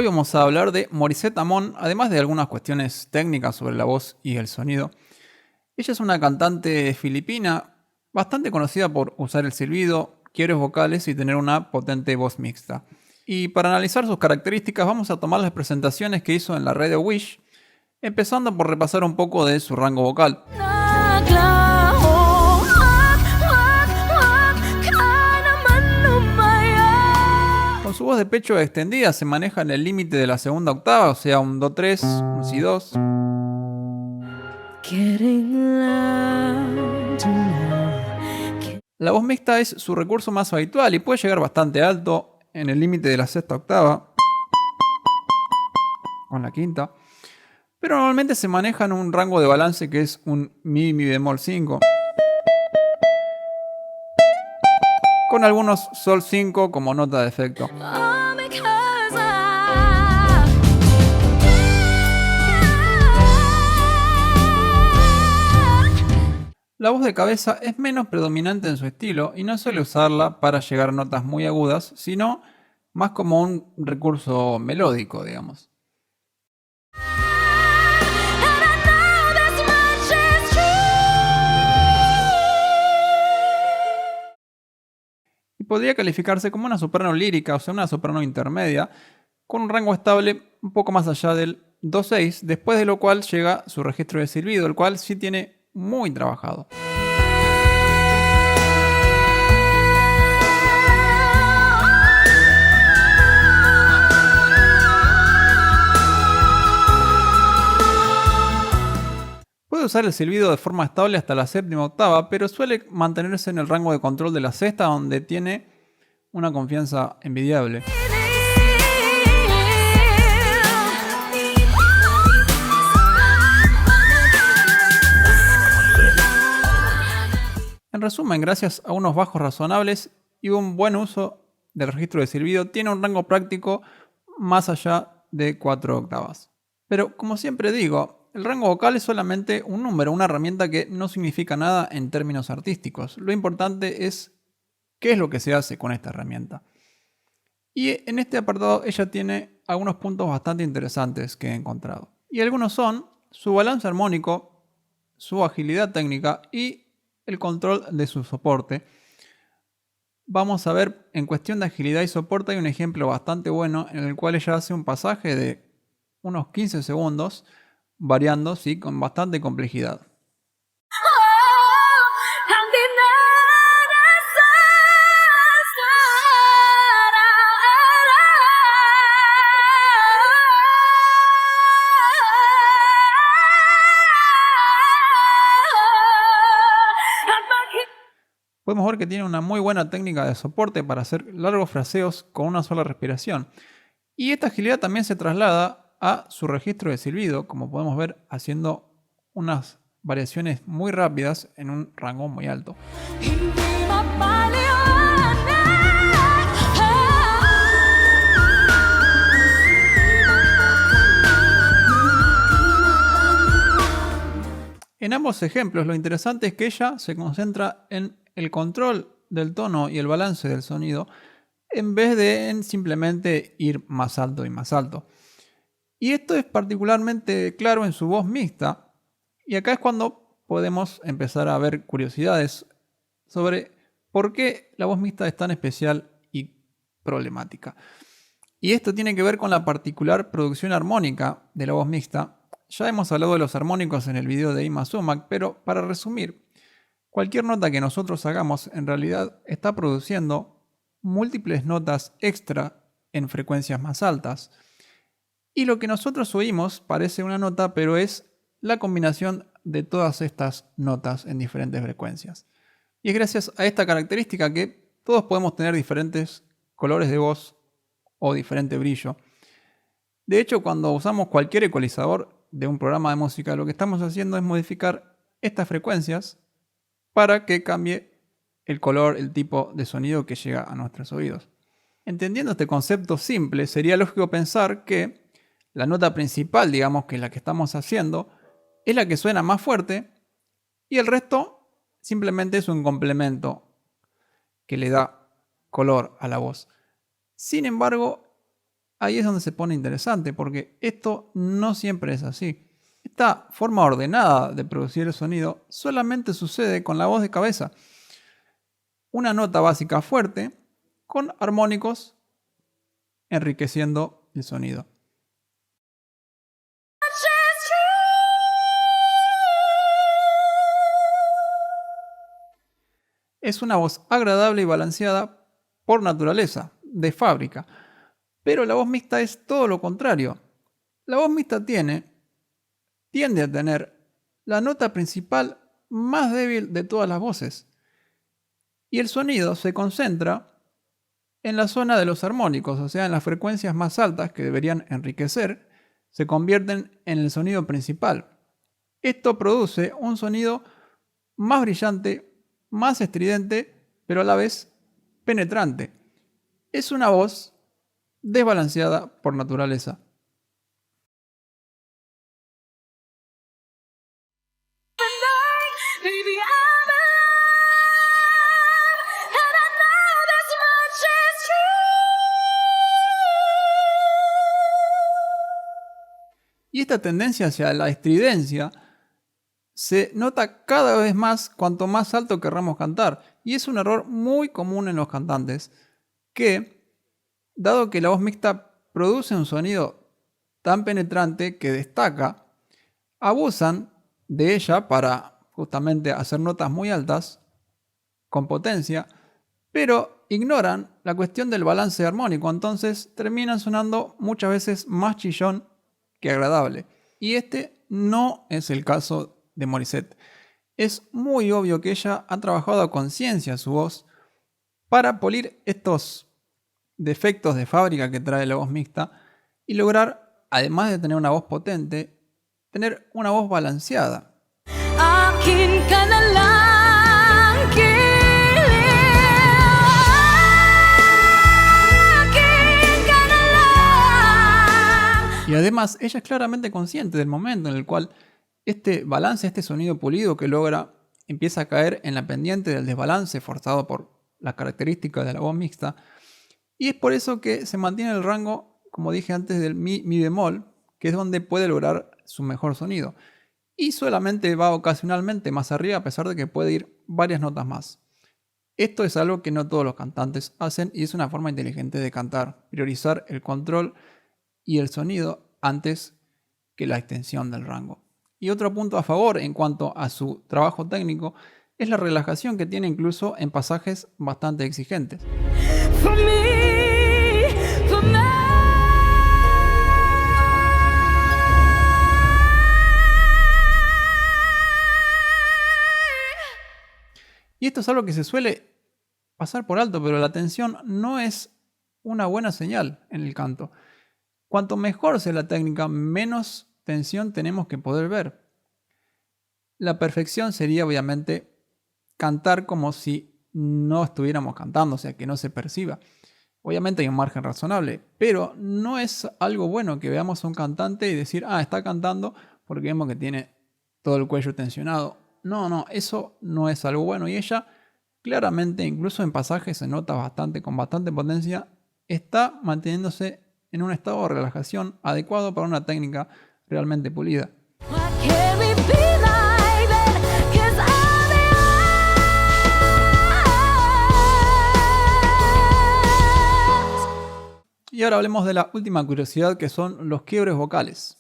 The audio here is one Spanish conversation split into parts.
Hoy vamos a hablar de Morissette Amon, además de algunas cuestiones técnicas sobre la voz y el sonido. Ella es una cantante filipina bastante conocida por usar el silbido, quiebres vocales y tener una potente voz mixta. Y para analizar sus características vamos a tomar las presentaciones que hizo en la radio Wish, empezando por repasar un poco de su rango vocal. Con su voz de pecho extendida se maneja en el límite de la segunda octava, o sea, un Do3, un Si2. La voz mixta es su recurso más habitual y puede llegar bastante alto en el límite de la sexta octava, con la quinta, pero normalmente se maneja en un rango de balance que es un Mi bemol 5, con algunos Sol 5 como nota de efecto. La voz de cabeza es menos predominante en su estilo y no suele usarla para llegar a notas muy agudas, sino más como un recurso melódico, digamos. Y podría calificarse como una soprano lírica, o sea, una soprano intermedia, con un rango estable un poco más allá del Do6, después de lo cual llega su registro de silbido, el cual sí tiene muy trabajado. Puede usar el silbido de forma estable hasta la séptima octava, pero suele mantenerse en el rango de control de la sexta, donde tiene una confianza envidiable. En resumen, gracias a unos bajos razonables y un buen uso del registro de silbido, tiene un rango práctico más allá de 4 octavas. Pero como siempre digo, el rango vocal es solamente un número, una herramienta que no significa nada en términos artísticos. Lo importante es qué es lo que se hace con esta herramienta. Y en este apartado ella tiene algunos puntos bastante interesantes que he encontrado. Y algunos son su balance armónico, su agilidad técnica y el control de su soporte. Vamos a ver, en cuestión de agilidad y soporte hay un ejemplo bastante bueno en el cual ella hace un pasaje de unos 15 segundos, variando, ¿sí?, con bastante complejidad. Podemos ver que tiene una muy buena técnica de soporte para hacer largos fraseos con una sola respiración. Y esta agilidad también se traslada a su registro de silbido, como podemos ver haciendo unas variaciones muy rápidas en un rango muy alto. En ambos ejemplos, lo interesante es que ella se concentra en el control del tono y el balance del sonido en vez de en simplemente ir más alto y más alto. Y esto es particularmente claro en su voz mixta. Y acá es cuando podemos empezar a ver curiosidades sobre por qué la voz mixta es tan especial y problemática. Y esto tiene que ver con la particular producción armónica de la voz mixta. Ya hemos hablado de los armónicos en el video de Inma Sumac, pero para resumir, cualquier nota que nosotros hagamos en realidad está produciendo múltiples notas extra en frecuencias más altas. Y lo que nosotros oímos parece una nota, pero es la combinación de todas estas notas en diferentes frecuencias. Y es gracias a esta característica que todos podemos tener diferentes colores de voz o diferente brillo. De hecho, cuando usamos cualquier ecualizador de un programa de música, lo que estamos haciendo es modificar estas frecuencias para que cambie el color, el tipo de sonido que llega a nuestros oídos. Entendiendo este concepto simple, sería lógico pensar que la nota principal, digamos, que es la que estamos haciendo, es la que suena más fuerte y el resto simplemente es un complemento que le da color a la voz. Sin embargo, ahí es donde se pone interesante, porque esto no siempre es así. Esta forma ordenada de producir el sonido solamente sucede con la voz de cabeza. Una nota básica fuerte con armónicos enriqueciendo el sonido. Es una voz agradable y balanceada por naturaleza, de fábrica. Pero la voz mixta es todo lo contrario. La voz mixta tiende a tener la nota principal más débil de todas las voces. Y el sonido se concentra en la zona de los armónicos, o sea, en las frecuencias más altas que deberían enriquecer, se convierten en el sonido principal. Esto produce un sonido más brillante, más estridente, pero a la vez penetrante. Es una voz desbalanceada por naturaleza. Y esta tendencia hacia la estridencia se nota cada vez más cuanto más alto querramos cantar. Y es un error muy común en los cantantes que, dado que la voz mixta produce un sonido tan penetrante que destaca, abusan de ella para justamente hacer notas muy altas, con potencia, pero ignoran la cuestión del balance armónico, entonces terminan sonando muchas veces más chillón que agradable. Y este no es el caso de Morissette. Es muy obvio que ella ha trabajado a conciencia su voz para polir estos defectos de fábrica que trae la voz mixta y lograr, además de tener una voz potente, tener una voz balanceada. Y además ella es claramente consciente del momento en el cual este balance, este sonido pulido que logra, empieza a caer en la pendiente del desbalance forzado por las características de la voz mixta. Y es por eso que se mantiene el rango, como dije antes, del mi bemol, que es donde puede lograr su mejor sonido. Y solamente va ocasionalmente más arriba, a pesar de que puede ir varias notas más. Esto es algo que no todos los cantantes hacen y es una forma inteligente de cantar, priorizar el control y el sonido antes que la extensión del rango. Y otro punto a favor en cuanto a su trabajo técnico es la relajación que tiene incluso en pasajes bastante exigentes. Y esto es algo que se suele pasar por alto, pero la tensión no es una buena señal en el canto. Cuanto mejor sea la técnica, menos tensión tenemos que poder ver. La perfección sería obviamente cantar como si no estuviéramos cantando, o sea, que no se perciba. Obviamente hay un margen razonable, pero no es algo bueno que veamos a un cantante y decir, está cantando porque vemos que tiene todo el cuello tensionado. No, eso no es algo bueno. Y ella, claramente, incluso en pasajes se nota con bastante potencia, está manteniéndose en un estado de relajación adecuado para una técnica realmente pulida. Y ahora hablemos de la última curiosidad, que son los quiebres vocales.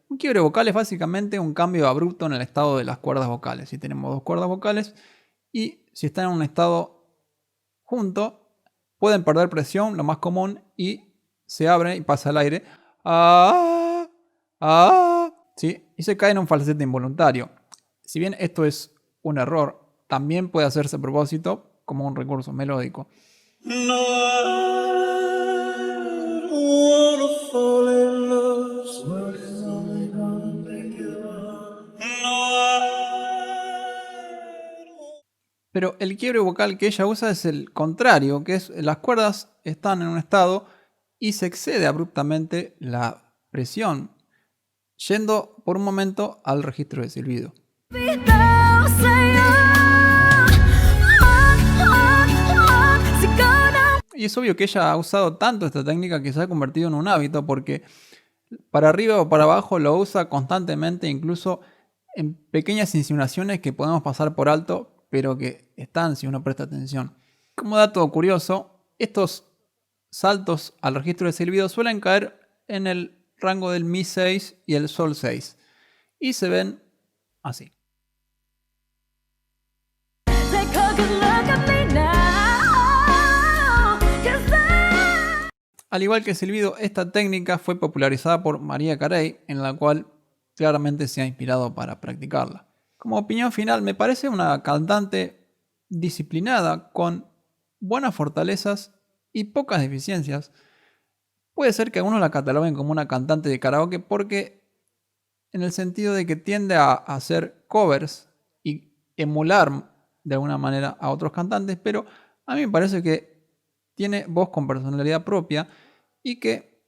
Un quiebre vocal es básicamente un cambio abrupto en el estado de las cuerdas vocales. Si tenemos dos cuerdas vocales y si están en un estado junto, pueden perder presión, lo más común, y se abre y pasa al aire. ¿Sí? Y se cae en un falsete involuntario. Si bien esto es un error, también puede hacerse a propósito como un recurso melódico. Pero el quiebre vocal que ella usa es el contrario, que es las cuerdas están en un estado y se excede abruptamente la presión, yendo por un momento al registro de silbido. Y es obvio que ella ha usado tanto esta técnica que se ha convertido en un hábito, porque para arriba o para abajo lo usa constantemente, incluso en pequeñas insinuaciones que podemos pasar por alto, pero que están si uno presta atención. Como dato curioso, estos saltos al registro de silbido suelen caer en el rango del Mi 6 y el Sol 6 y se ven así. Al igual que el silbido, esta técnica fue popularizada por Mariah Carey, en la cual claramente se ha inspirado para practicarla. Como opinión final, me parece una cantante disciplinada, con buenas fortalezas y pocas deficiencias. Puede ser que algunos la cataloguen como una cantante de karaoke porque en el sentido de que tiende a hacer covers y emular de alguna manera a otros cantantes, pero a mí me parece que tiene voz con personalidad propia y que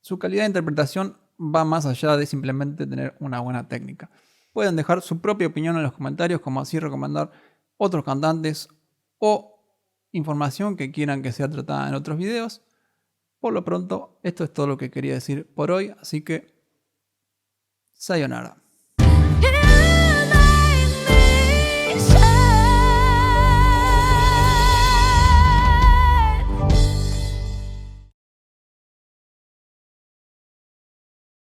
su calidad de interpretación va más allá de simplemente tener una buena técnica. Pueden dejar su propia opinión en los comentarios, como así recomendar otros cantantes o información que quieran que sea tratada en otros videos. Por lo pronto, esto es todo lo que quería decir por hoy, así que sayonara.